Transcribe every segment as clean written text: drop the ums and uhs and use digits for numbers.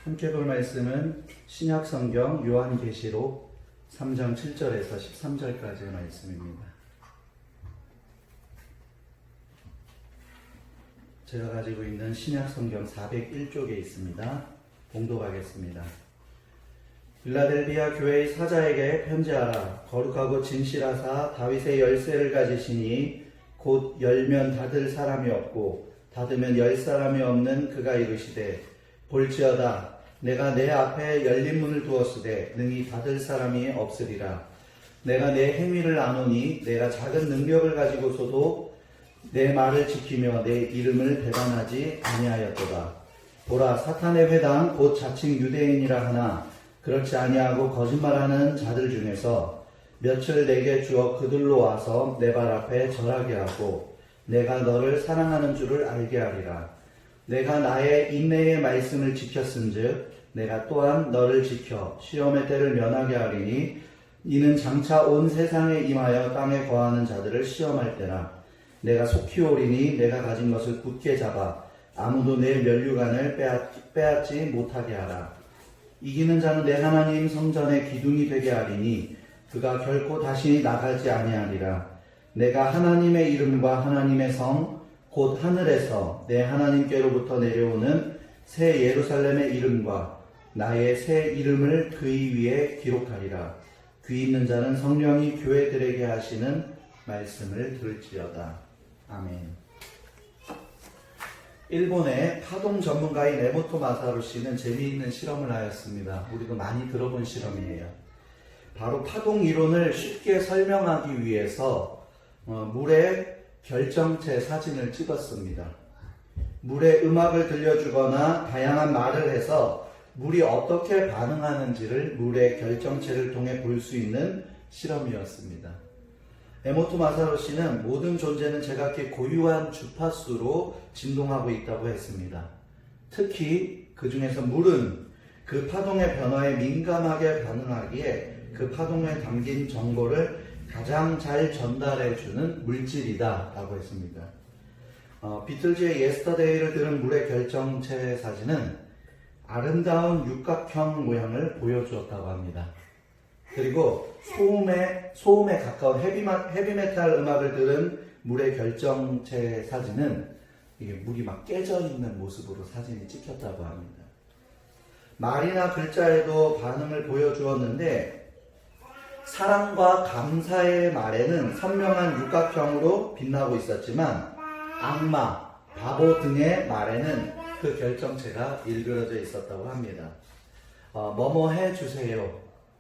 함께 볼 말씀은 신약성경 요한계시록 3장 7절에서 13절까지의 말씀입니다. 제가 가지고 있는 신약성경 401쪽에 있습니다. 봉독하겠습니다. 빌라델비아 교회의 사자에게 편지하라. 거룩하고 진실하사 다윗의 열쇠를 가지시니 곧 열면 닫을 사람이 없고 닫으면 열 사람이 없는 그가 이르시되 볼지어다 내가 내 앞에 열린 문을 두었으되 능히 닫을 사람이 없으리라. 내가 내 행위를 아노니 내가 작은 능력을 가지고서도 내 말을 지키며 내 이름을 배반하지 아니하였도다. 보라 사탄의 회당 곧 자칭 유대인이라 하나 그렇지 아니하고 거짓말하는 자들 중에서 며칠 내게 주어 그들로 와서 내 발 앞에 절하게 하고 내가 너를 사랑하는 줄을 알게 하리라. 내가 나의 인내의 말씀을 지켰은즉 내가 또한 너를 지켜 시험의 때를 면하게 하리니 이는 장차 온 세상에 임하여 땅에 거하는 자들을 시험할 때라. 내가 속히 오리니 내가 가진 것을 굳게 잡아 아무도 내 면류관을 빼앗지 못하게 하라. 이기는 자는 내 하나님 성전의 기둥이 되게 하리니 그가 결코 다시 나가지 아니하리라. 내가 하나님의 이름과 하나님의 성 곧 하늘에서 내 하나님께로부터 내려오는 새 예루살렘의 이름과 나의 새 이름을 그의 위에 기록하리라. 귀 있는 자는 성령이 교회들에게 하시는 말씀을 들을지어다. 아멘. 일본의 파동 전문가인 에모토 마사루 씨는 재미있는 실험을 하였습니다. 우리도 많이 들어본 실험이에요. 바로 파동 이론을 쉽게 설명하기 위해서 물의 결정체 사진을 찍었습니다. 물에 음악을 들려주거나 다양한 말을 해서 물이 어떻게 반응하는지를 물의 결정체를 통해 볼 수 있는 실험이었습니다. 에모토 마사루 씨는 모든 존재는 제각기 고유한 주파수로 진동하고 있다고 했습니다. 특히 그 중에서 물은 그 파동의 변화에 민감하게 반응하기에 그 파동에 담긴 정보를 가장 잘 전달해주는 물질이다 라고 했습니다. 비틀즈의 예스터데이를 들은 물의 결정체 사진은 아름다운 육각형 모양을 보여주었다고 합니다. 그리고 소음에 가까운 헤비메탈 음악을 들은 물의 결정체 사진은 이게 물이 막 깨져 있는 모습으로 사진이 찍혔다고 합니다. 말이나 글자에도 반응을 보여주었는데 사랑과 감사의 말에는 선명한 육각형으로 빛나고 있었지만 악마, 바보 등의 말에는 그 결정체가 일그러져 있었다고 합니다. 뭐뭐 해주세요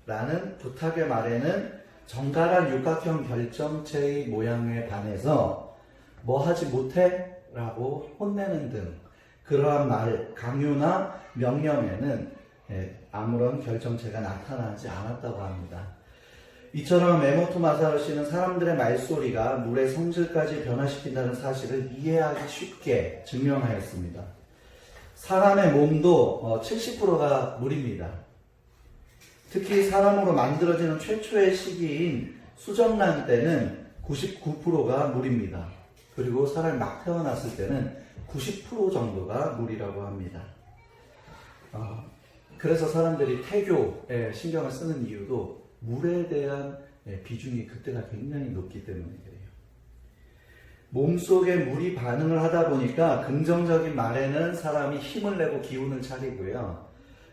라는 부탁의 말에는 정갈한 육각형 결정체의 모양에 반해서 뭐 하지 못해? 라고 혼내는 등 그러한 말, 강요나 명령에는 아무런 결정체가 나타나지 않았다고 합니다. 이처럼 에모토 마사루 씨는 사람들의 말소리가 물의 성질까지 변화시킨다는 사실을 이해하기 쉽게 증명하였습니다. 사람의 몸도 70%가 물입니다. 특히 사람으로 만들어지는 최초의 시기인 수정란 때는 99%가 물입니다. 그리고 사람이 막 태어났을 때는 90% 정도가 물이라고 합니다. 그래서 사람들이 태교에 신경을 쓰는 이유도 물에 대한 비중이 그때가 굉장히 높기 때문에 그래요. 몸속에 물이 반응을 하다 보니까 긍정적인 말에는 사람이 힘을 내고 기운을 차리고요.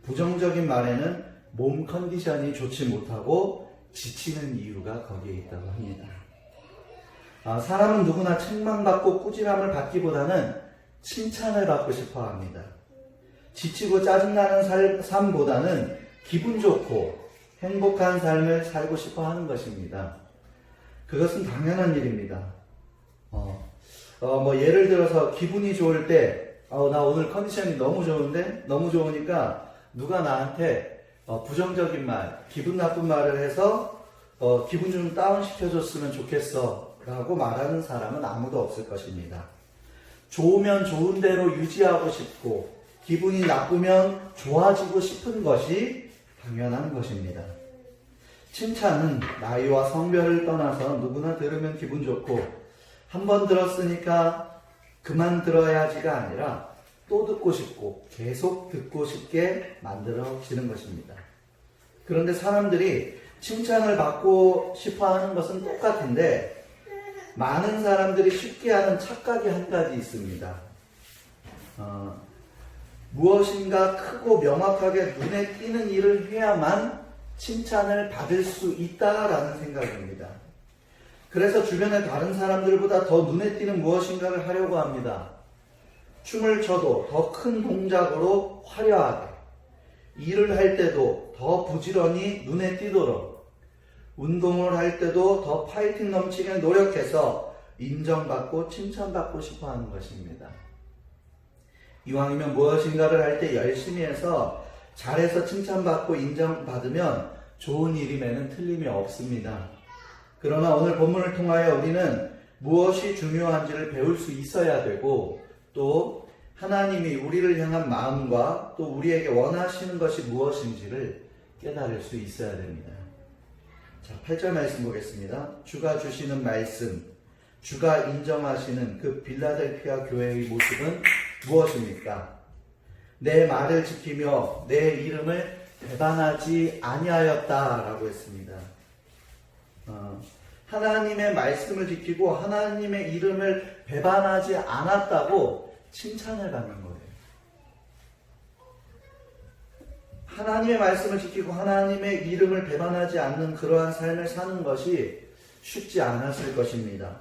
부정적인 말에는 몸 컨디션이 좋지 못하고 지치는 이유가 거기에 있다고 합니다. 사람은 누구나 책망받고 꾸지람을 받기보다는 칭찬을 받고 싶어 합니다. 지치고 짜증나는 삶보다는 기분 좋고 행복한 삶을 살고 싶어 하는 것입니다. 그것은 당연한 일입니다. 예를 들어서 기분이 좋을 때, 나 오늘 컨디션이 너무 좋은데? 너무 좋으니까 누가 나한테 부정적인 말, 기분 나쁜 말을 해서 기분 좀 다운시켜줬으면 좋겠어 라고 말하는 사람은 아무도 없을 것입니다. 좋으면 좋은 대로 유지하고 싶고 기분이 나쁘면 좋아지고 싶은 것이 당연한 것입니다. 칭찬은 나이와 성별을 떠나서 누구나 들으면 기분 좋고 한 번 들었으니까 그만 들어야지가 아니라 또 듣고 싶고 계속 듣고 싶게 만들어지는 것입니다. 그런데 사람들이 칭찬을 받고 싶어 하는 것은 똑같은데 많은 사람들이 쉽게 하는 착각이 한 가지 있습니다. 무엇인가 크고 명확하게 눈에 띄는 일을 해야만 칭찬을 받을 수 있다라는 생각입니다. 그래서 주변의 다른 사람들보다 더 눈에 띄는 무엇인가를 하려고 합니다. 춤을 춰도 더 큰 동작으로 화려하게, 일을 할 때도 더 부지런히 눈에 띄도록, 운동을 할 때도 더 파이팅 넘치게 노력해서 인정받고 칭찬받고 싶어 하는 것입니다. 이왕이면 무엇인가를 할 때 열심히 해서 잘해서 칭찬받고 인정받으면 좋은 일임에는 틀림이 없습니다. 그러나 오늘 본문을 통하여 우리는 무엇이 중요한지를 배울 수 있어야 되고 또 하나님이 우리를 향한 마음과 또 우리에게 원하시는 것이 무엇인지를 깨달을 수 있어야 됩니다. 자, 8절 말씀 보겠습니다. 주가 주시는 말씀, 주가 인정하시는 그 빌라델피아 교회의 모습은 무엇입니까? 내 말을 지키며 내 이름을 배반하지 아니하였다라고 했습니다. 하나님의 말씀을 지키고 하나님의 이름을 배반하지 않았다고 칭찬을 받는 거예요. 하나님의 말씀을 지키고 하나님의 이름을 배반하지 않는 그러한 삶을 사는 것이 쉽지 않았을 것입니다.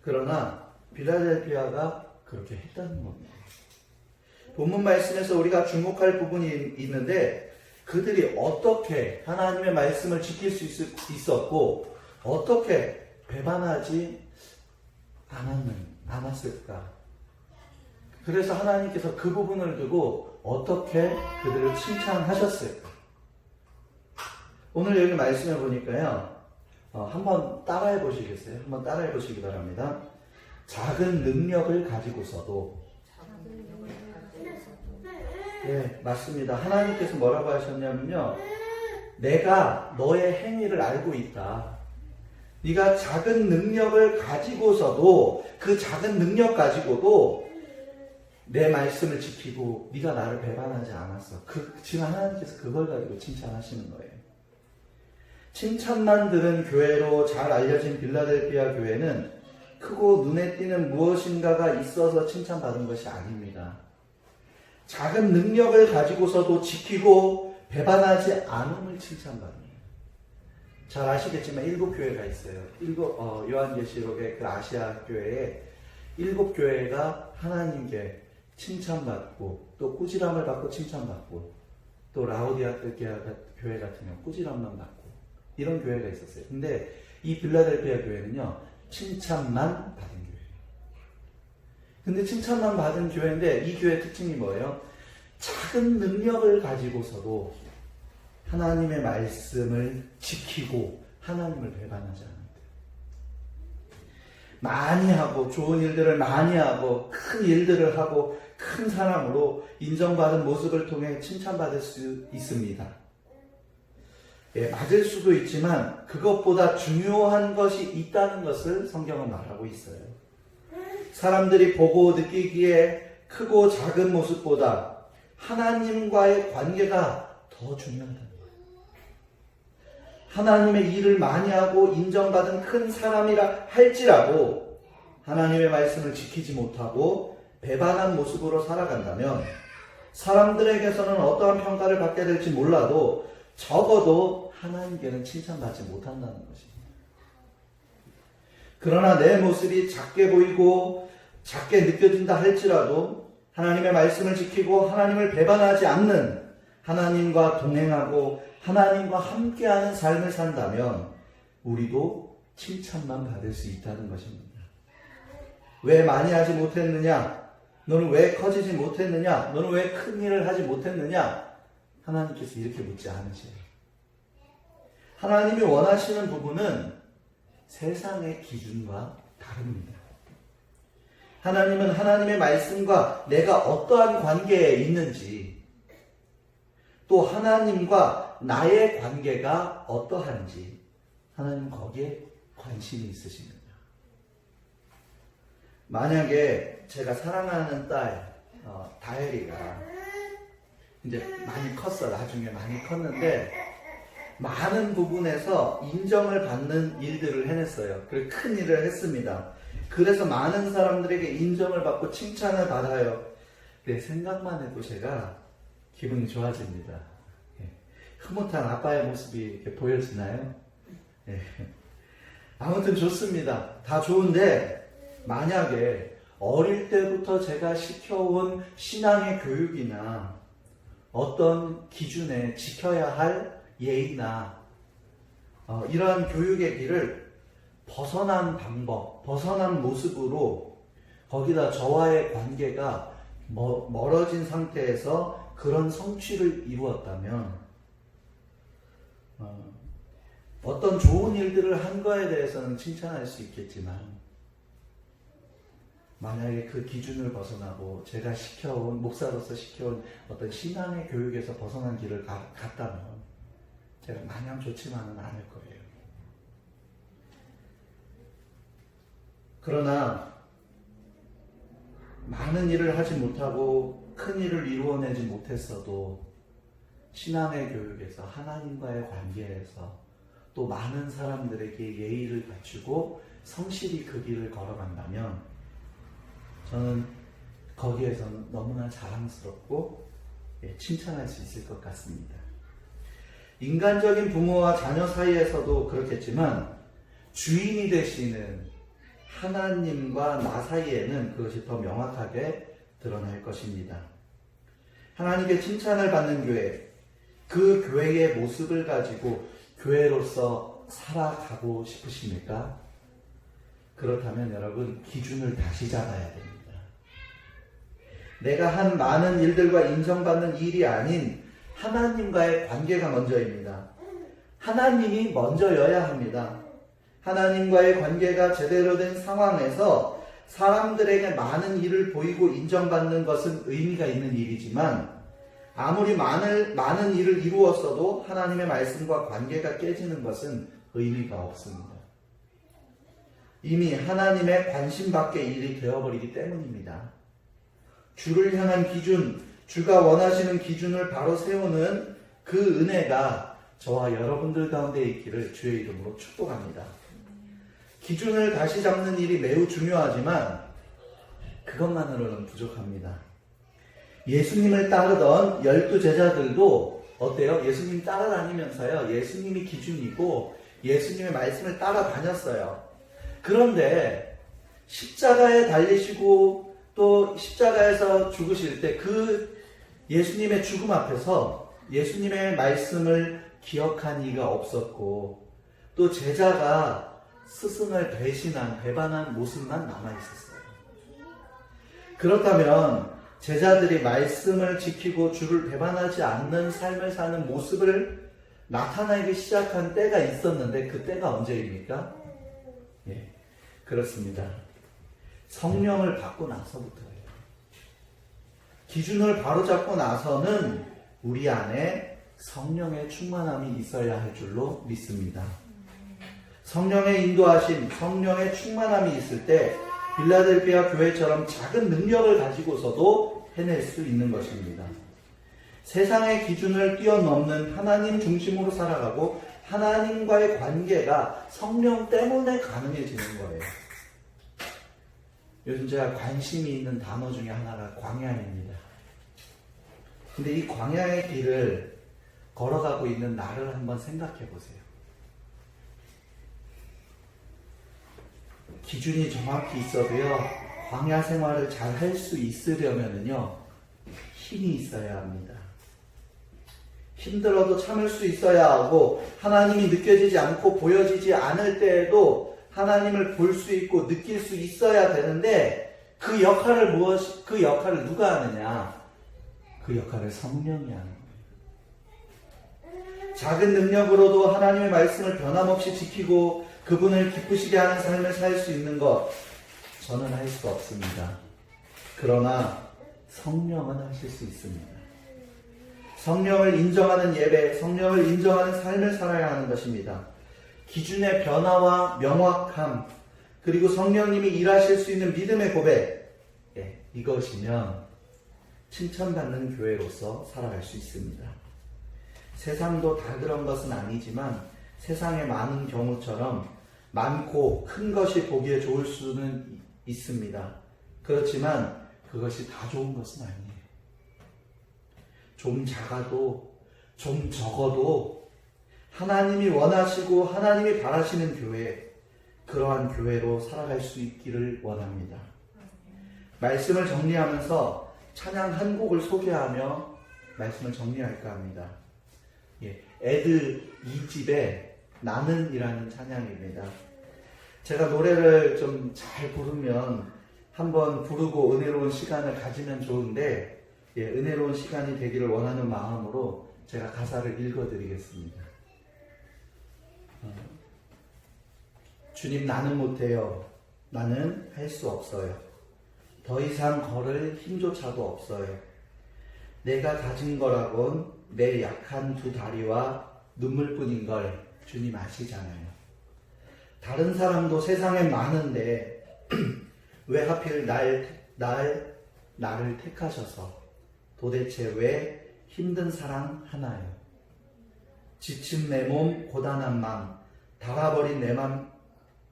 그러나 빌라델피아가 그렇게 했다는 겁니다. 본문 말씀에서 우리가 주목할 부분이 있는데 그들이 어떻게 하나님의 말씀을 지킬 수 있었고 어떻게 배반하지 않았을까? 그래서 하나님께서 그 부분을 두고 어떻게 그들을 칭찬하셨을까? 오늘 여기 말씀해 보니까요. 한번 따라해 보시겠어요? 한번 따라해 보시기 바랍니다. 작은 능력을 가지고서도 네, 맞습니다. 하나님께서 뭐라고 하셨냐면요. 내가 너의 행위를 알고 있다. 네가 작은 능력을 가지고서도 그 작은 능력 가지고도 내 말씀을 지키고 네가 나를 배반하지 않았어. 지금 하나님께서 그걸 가지고 칭찬하시는 거예요. 칭찬만 들은 교회로 잘 알려진 빌라델피아 교회는 크고 눈에 띄는 무엇인가가 있어서 칭찬받은 것이 아닙니다. 작은 능력을 가지고서도 지키고 배반하지 않음을 칭찬받는 거예요. 잘 아시겠지만 7교회가 있어요. 요한계시록의 그 아시아 교회에 7교회가 하나님께 칭찬받고 또 꾸지람을 받고 칭찬받고 또 라오디아 교회 같은 경우 꾸지람만 받고 이런 교회가 있었어요. 근데 이 빌라델피아 교회는요 칭찬만 받은 교회예요. 근데 칭찬만 받은 교회인데 이 교회의 특징이 뭐예요? 작은 능력을 가지고서도 하나님의 말씀을 지키고 하나님을 배반하지 않는다. 많이 하고 좋은 일들을 많이 하고 큰 일들을 하고 큰 사람으로 인정받은 모습을 통해 칭찬받을 수 있습니다. 예, 맞을 수도 있지만 그것보다 중요한 것이 있다는 것을 성경은 말하고 있어요. 사람들이 보고 느끼기에 크고 작은 모습보다 하나님과의 관계가 더 중요하다. 하나님의 일을 많이 하고 인정받은 큰 사람이라 할지라도 하나님의 말씀을 지키지 못하고 배반한 모습으로 살아간다면 사람들에게서는 어떠한 평가를 받게 될지 몰라도 적어도 하나님께는 칭찬받지 못한다는 것입니다. 그러나 내 모습이 작게 보이고 작게 느껴진다 할지라도 하나님의 말씀을 지키고 하나님을 배반하지 않는 하나님과 동행하고 하나님과 함께하는 삶을 산다면 우리도 칭찬만 받을 수 있다는 것입니다. 왜 많이 하지 못했느냐? 너는 왜 커지지 못했느냐? 너는 왜 큰 일을 하지 못했느냐? 하나님께서 이렇게 묻지 않으세요. 하나님이 원하시는 부분은 세상의 기준과 다릅니다. 하나님은 하나님의 말씀과 내가 어떠한 관계에 있는지 또 하나님과 나의 관계가 어떠한지 하나님은 거기에 관심이 있으십니다. 만약에 제가 사랑하는 딸 다혜리가 이제 많이 컸어. 나중에 많이 컸는데 많은 부분에서 인정을 받는 일들을 해냈어요. 큰 일을 했습니다. 그래서 많은 사람들에게 인정을 받고 칭찬을 받아요. 내 생각만 해도 제가 기분이 좋아집니다. 예. 흐뭇한 아빠의 모습이 이렇게 보여지나요? 예. 아무튼 좋습니다. 다 좋은데 만약에 어릴 때부터 제가 시켜온 신앙의 교육이나 어떤 기준에 지켜야 할 예의나 이러한 교육의 길을 벗어난 방법, 벗어난 모습으로 거기다 저와의 관계가 멀어진 상태에서 그런 성취를 이루었다면 어떤 좋은 일들을 한 거에 대해서는 칭찬할 수 있겠지만 만약에 그 기준을 벗어나고 제가 목사로서 시켜온 어떤 신앙의 교육에서 벗어난 길을 갔다면 제가 마냥 좋지만은 않을 거예요. 그러나 많은 일을 하지 못하고 큰 일을 이루어내지 못했어도 신앙의 교육에서 하나님과의 관계에서 또 많은 사람들에게 예의를 갖추고 성실히 그 길을 걸어간다면 저는 거기에서는 너무나 자랑스럽고 칭찬할 수 있을 것 같습니다. 인간적인 부모와 자녀 사이에서도 그렇겠지만 주인이 되시는 하나님과 나 사이에는 그것이 더 명확하게 드러날 것입니다. 하나님께 칭찬을 받는 교회, 그 교회의 모습을 가지고 교회로서 살아가고 싶으십니까? 그렇다면 여러분 기준을 다시 잡아야 됩니다. 내가 한 많은 일들과 인정받는 일이 아닌 하나님과의 관계가 먼저입니다. 하나님이 먼저여야 합니다. 하나님과의 관계가 제대로 된 상황에서 사람들에게 많은 일을 보이고 인정받는 것은 의미가 있는 일이지만 아무리 많은 일을 이루었어도 하나님의 말씀과 관계가 깨지는 것은 의미가 없습니다. 이미 하나님의 관심 밖의 일이 되어버리기 때문입니다. 주를 향한 기준, 주가 원하시는 기준을 바로 세우는 그 은혜가 저와 여러분들 가운데 있기를 주의 이름으로 축복합니다. 기준을 다시 잡는 일이 매우 중요하지만 그것만으로는 부족합니다. 예수님을 따르던 12제자들도 어때요? 예수님 따라다니면서요. 예수님이 기준이고 예수님의 말씀을 따라다녔어요. 그런데 십자가에 달리시고 또 십자가에서 죽으실 때 그 예수님의 죽음 앞에서 예수님의 말씀을 기억한 이가 없었고 또 제자가 스승을 배반한 모습만 남아있었어요. 그렇다면 제자들이 말씀을 지키고 주를 배반하지 않는 삶을 사는 모습을 나타내기 시작한 때가 있었는데 그 때가 언제입니까? 예, 그렇습니다. 성령을 받고 나서부터예요. 기준을 바로잡고 나서는 우리 안에 성령의 충만함이 있어야 할 줄로 믿습니다. 성령의 인도하심, 성령의 충만함이 있을 때 빌라델비아 교회처럼 작은 능력을 가지고서도 해낼 수 있는 것입니다. 세상의 기준을 뛰어넘는 하나님 중심으로 살아가고 하나님과의 관계가 성령 때문에 가능해지는 거예요. 요즘 제가 관심이 있는 단어 중에 하나가 광야입니다. 근데 이 광야의 길을 걸어가고 있는 나를 한번 생각해 보세요. 기준이 정확히 있어도요, 광야 생활을 잘 할 수 있으려면요, 힘이 있어야 합니다. 힘들어도 참을 수 있어야 하고, 하나님이 느껴지지 않고 보여지지 않을 때에도 하나님을 볼 수 있고 느낄 수 있어야 되는데, 그 역할을 누가 하느냐? 그 역할을 성령이 하는 거예요. 작은 능력으로도 하나님의 말씀을 변함없이 지키고 그분을 기쁘시게 하는 삶을 살 수 있는 것, 저는 할 수 없습니다. 그러나 성령은 하실 수 있습니다. 성령을 인정하는 예배, 성령을 인정하는 삶을 살아야 하는 것입니다. 기준의 변화와 명확함, 그리고 성령님이 일하실 수 있는 믿음의 고백, 이것이면 칭찬받는 교회로서 살아갈 수 있습니다. 세상도 다 그런 것은 아니지만 세상의 많은 경우처럼 많고 큰 것이 보기에 좋을 수는 있습니다. 그렇지만 그것이 다 좋은 것은 아니에요. 좀 작아도 좀 적어도 하나님이 원하시고 하나님이 바라시는 교회, 그러한 교회로 살아갈 수 있기를 원합니다. 말씀을 정리하면서 찬양 한 곡을 소개하며 말씀을 정리할까 합니다. 애들 2집의 나는이라는 찬양입니다. 제가 노래를 좀 잘 부르면 한번 부르고 은혜로운 시간을 가지면 좋은데, 은혜로운 시간이 되기를 원하는 마음으로 제가 가사를 읽어드리겠습니다. 주님, 나는 못해요. 나는 할 수 없어요. 더 이상 걸을 힘조차도 없어요. 내가 가진 거라곤 내 약한 두 다리와 눈물뿐인 걸 주님 아시잖아요. 다른 사람도 세상에 많은데 왜 하필 나를 택하셔서 도대체 왜 힘든 사랑 하나요? 지친 내 몸, 고단한 맘, 닳아버린 내 맘,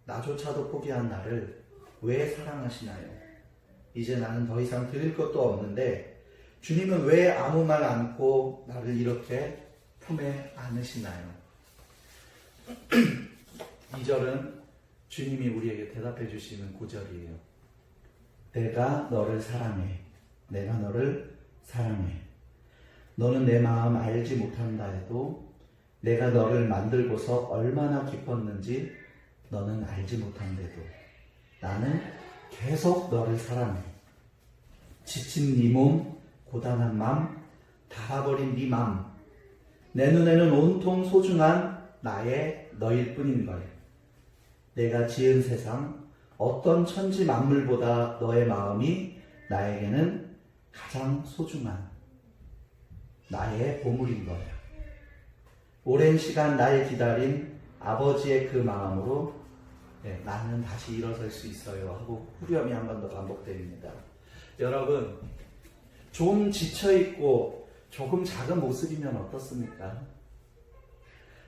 나조차도 포기한 나를 왜 사랑하시나요? 이제 나는 더 이상 드릴 것도 없는데 주님은 왜 아무 말 않고 나를 이렇게 품에 안으시나요? 2절은 주님이 우리에게 대답해 주시는 구절이에요. 내가 너를 사랑해. 내가 너를 사랑해. 너는 내 마음 알지 못한다 해도 내가 너를 만들고서 얼마나 기뻤는지 너는 알지 못한데도 나는 계속 너를 사랑해. 지친 네 몸, 고단한 맘, 닳아버린 네 맘, 내 눈에는 온통 소중한 나의 너일 뿐인 걸. 내가 지은 세상 어떤 천지 만물보다 너의 마음이 나에게는 가장 소중한 나의 보물인 거야. 오랜 시간 날 기다린 아버지의 그 마음으로 나는 다시 일어설 수 있어요 하고 후렴이 한 번 더 반복됩니다. 여러분, 좀 지쳐있고 조금 작은 모습이면 어떻습니까?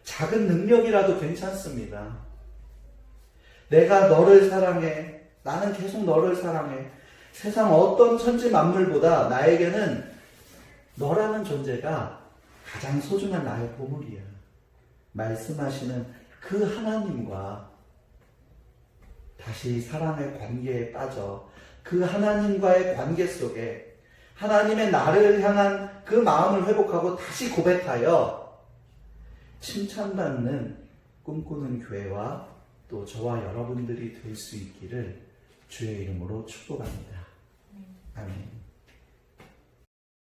작은 능력이라도 괜찮습니다. 내가 너를 사랑해. 나는 계속 너를 사랑해. 세상 어떤 천지 만물보다 나에게는 너라는 존재가 가장 소중한 나의 보물이야. 말씀하시는 그 하나님과 다시 사랑의 관계에 빠져 그 하나님과의 관계 속에 하나님의 나를 향한 그 마음을 회복하고 다시 고백하여 칭찬받는 꿈꾸는 교회와 또 저와 여러분들이 될 수 있기를 주의 이름으로 축복합니다. 아멘.